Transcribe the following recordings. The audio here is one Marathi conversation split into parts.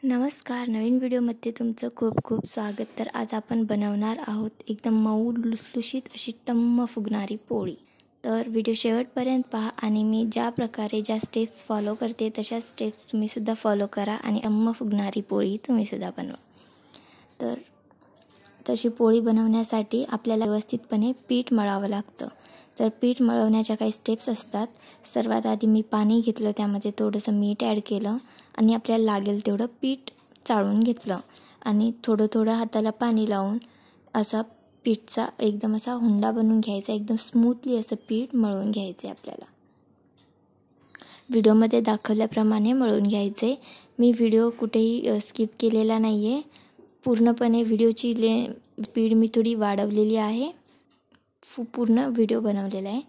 नमस्कार. नवीन व्हिडिओमध्ये तुमचं खूप खूप स्वागत. तर आज आपण बनवणार आहोत एकदम मऊ लुसलुशीत अशी टम्म फुगणारी पोळी. तर व्हिडिओ शेवटपर्यंत पहा आणि मी ज्या प्रकारे ज्या स्टेप्स फॉलो करते तशाच स्टेप्स तुम्हीसुद्धा फॉलो करा आणि टम्म फुगणारी पोळी तुम्हीसुद्धा बनवा. तर तशी पोळी बनवण्यासाठी आपल्याला व्यवस्थितपणे पीठ मळावं लागतं. तर पीठ मळवण्याच्या काही स्टेप्स असतात. सर्वात आधी मी पाणी घेतलं, त्यामध्ये थोडंसं मीठ ॲड केलं आणि आपल्याला लागेल तेवढं पीठ चाळून घेतलं आणि थोडं थोडं हाताला पाणी लावून असा पीठचा एकदम असा हुंडा बनवून घ्यायचा. एकदम स्मूथली असं पीठ मळून घ्यायचं आहे आपल्याला. व्हिडिओमध्ये दाखवल्याप्रमाणे मळून घ्यायचे. मी व्हिडिओ कुठेही स्किप केलेला नाही आहे. पूर्णपणे व्हिडिओची स्पीड मी थोडी वाढवलेली आहे. पूर्ण व्हिडिओ बनवलेला आहे.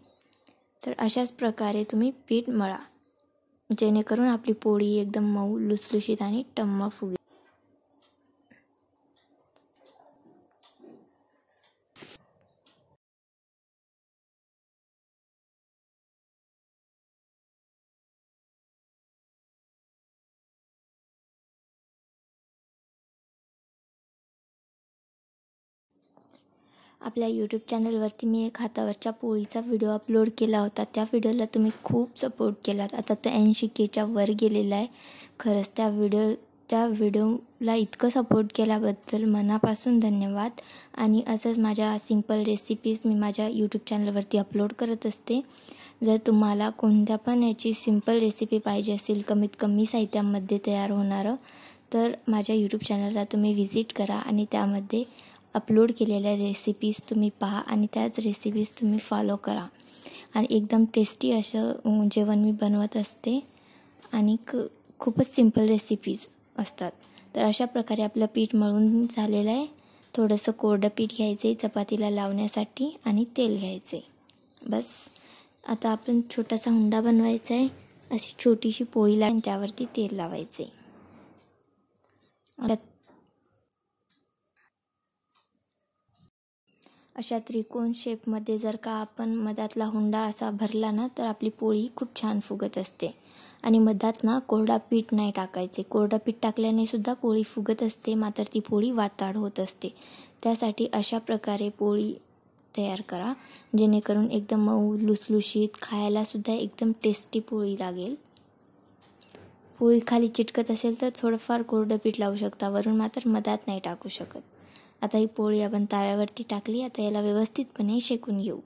तर अशाच प्रकारे तुम्ही पीठ मळा, जेणेकरून आपली पोळी एकदम मऊ लुसलुशीत आणि टम्म फुगेल. आपल्या यूट्यूब चॅनलवरती मी एक हातावरच्या पोळीचा व्हिडिओ अपलोड केला होता. त्या व्हिडिओला तुम्ही खूप सपोर्ट केलात. आता तो 80Kच्या वर गेलेला आहे. खरंच त्या व्हिडिओला इतकं सपोर्ट केल्याबद्दल मनापासून धन्यवाद. आणि असंच माझ्या सिंपल रेसिपीज मी माझ्या यूट्यूब चॅनलवरती अपलोड करत असते. जर तुम्हाला कोणत्या पण याची सिंपल रेसिपी पाहिजे असेल, कमीत कमी साहित्यामध्ये तयार होणारं, तर माझ्या यूट्यूब चॅनलला तुम्ही व्हिजिट करा आणि त्यामध्ये अपलोड केलेल्या रेसिपीज तुम्ही पहा आणि त्याच रेसिपीज तुम्ही फॉलो करा. आणि एकदम टेस्टी असं जेवण मी बनवत असते आणि खूपच सिंपल रेसिपीज असतात. तर अशा प्रकारे आपलं पीठ मळून झालेलं आहे. थोडंसं कोरडं पीठ घ्यायचं आहे चपातीला लावण्यासाठी आणि तेल घ्यायचं आहे. बस आता आपण छोटासा हुंडा बनवायचा आहे. अशी छोटीशी पोळी लावून त्यावरती तेल लावायचं आहे. अशा त्रिकोण शेपमध्ये जर का आपण मधातला हुंडा असा भरला ना, तर आपली पोळी खूप छान फुगत असते. आणि मधात ना कोरडा पीठ नाही टाकायचे. कोरडा पीठ टाकल्याने सुद्धा पोळी फुगत असते, मात्र ती पोळी वाताड होत असते. त्यासाठी अशा प्रकारे पोळी तयार करा, जेणेकरून एकदम मऊ लुसलुशीत, खायलासुद्धा एकदम टेस्टी पोळी लागेल. पोळी खाली चिटकत असेल तर थोडंफार कोरडं पीठ लावू शकता, वरून मात्र मधात नाही टाकू शकत. आता ही पोळी आपण तव्यावरती टाकली. आता याला व्यवस्थितपणे शेकून घेऊ.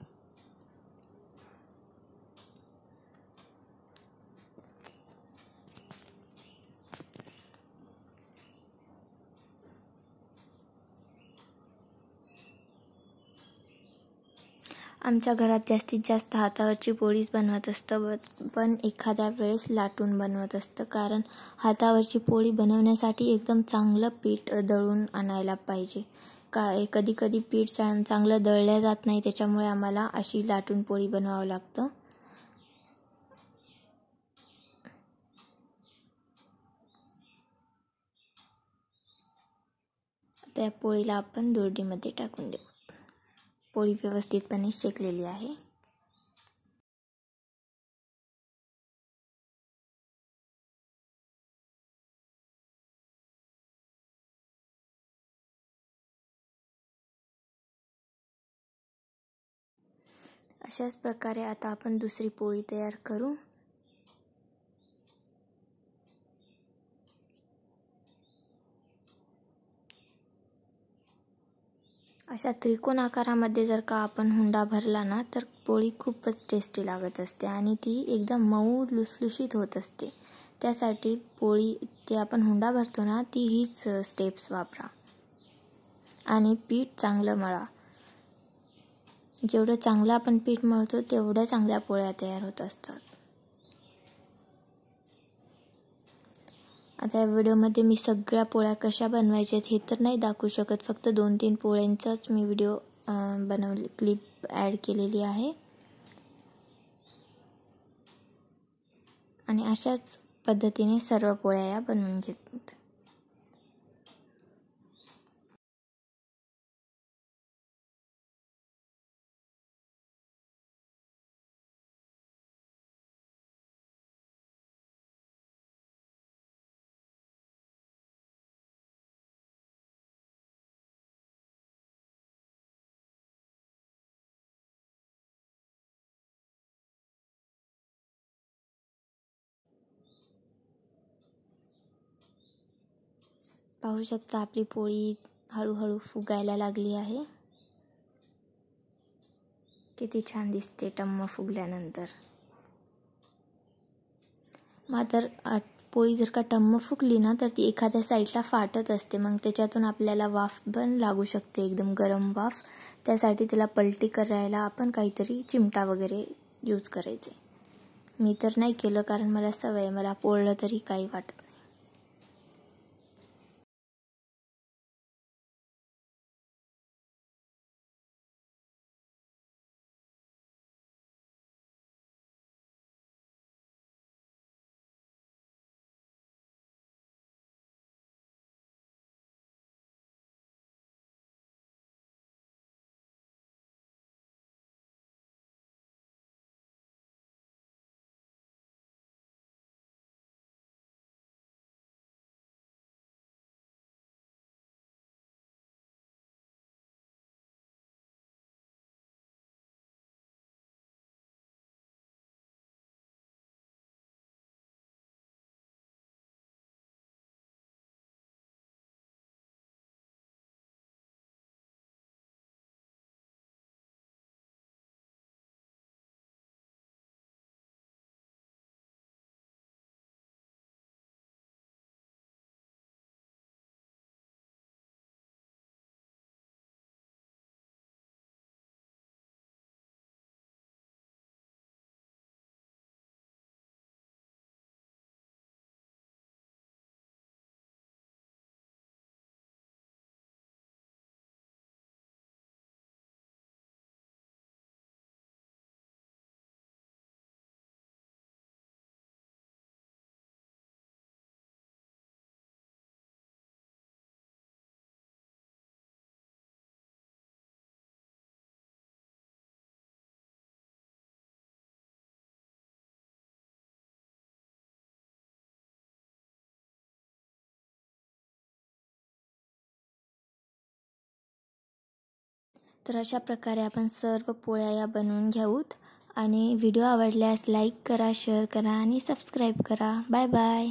आमच्या घरात जास्तीत जास्त हातावरची पोळीच बनवत असतं, पण एखाद्या वेळेस लाटून बनवत असतं. कारण हातावरची पोळी बनवण्यासाठी एकदम चांगलं पीठ दळून आणायला पाहिजे. कधी कधी पीठ चांगलं दळलं जात नाही, त्याच्यामुळे आम्हाला अशी लाटून पोळी बनवावं लागतं. त्या पोळीला आपण दोरडीमध्ये टाकून देऊ. पोळी व्यवस्थितपणे शेकलेली आहे. अशाच प्रकारे आता आपण दुसरी पोळी तयार करू. अशा त्रिकोण आकारामध्ये जर का आपण हुंडा भरला ना, तर पोळी खूपच टेस्टी लागत असते आणि ती एकदम मऊ लुसलुशीत होत असते. त्यासाठी पोळी ते आपण हुंडा भरतो ना, ती हीच स्टेप्स वापरा आणि पीठ चांगलं मळा. जेवढं चांगलं आपण पीठ मळतो तेवढ्या चांगल्या पोळ्या तयार होत असतात. आता या व्हिडिओमध्ये मी सगळ्या पोळ्या कशा बनवायच्या हे तर नाही दाखवू शकत. फक्त 2-3 पोळ्यांचाच मी व्हिडिओ क्लिप ॲड केलेली आहे. आणि अशाच पद्धतीने सर्व पोळ्या या बनवून घेतात. पाहू शकता आपली पोळी हळूहळू फुगायला लागली आहे. किती छान दिसते टम्म फुगल्यानंतर. मात्र पोळी जर का टम्म फुगली ना तर ती एखाद्या साईडला फाटत असते. मग त्याच्यातून आपल्याला वाफ पण लागू शकते, एकदम गरम वाफ. त्यासाठी त्याला पलटी करायला आपण काहीतरी चिमटा वगैरे यूज करायचे. मी तर नाही केलं कारण मला सवय, मला पोळलं तरी काही वाटत नाही. तर अशा प्रकारे आपण सर्व पोळ्या या बनवून घेऊत. आणि व्हिडिओ आवडल्यास लाईक करा, शेअर करा आणि सबस्क्राईब करा. Bye bye.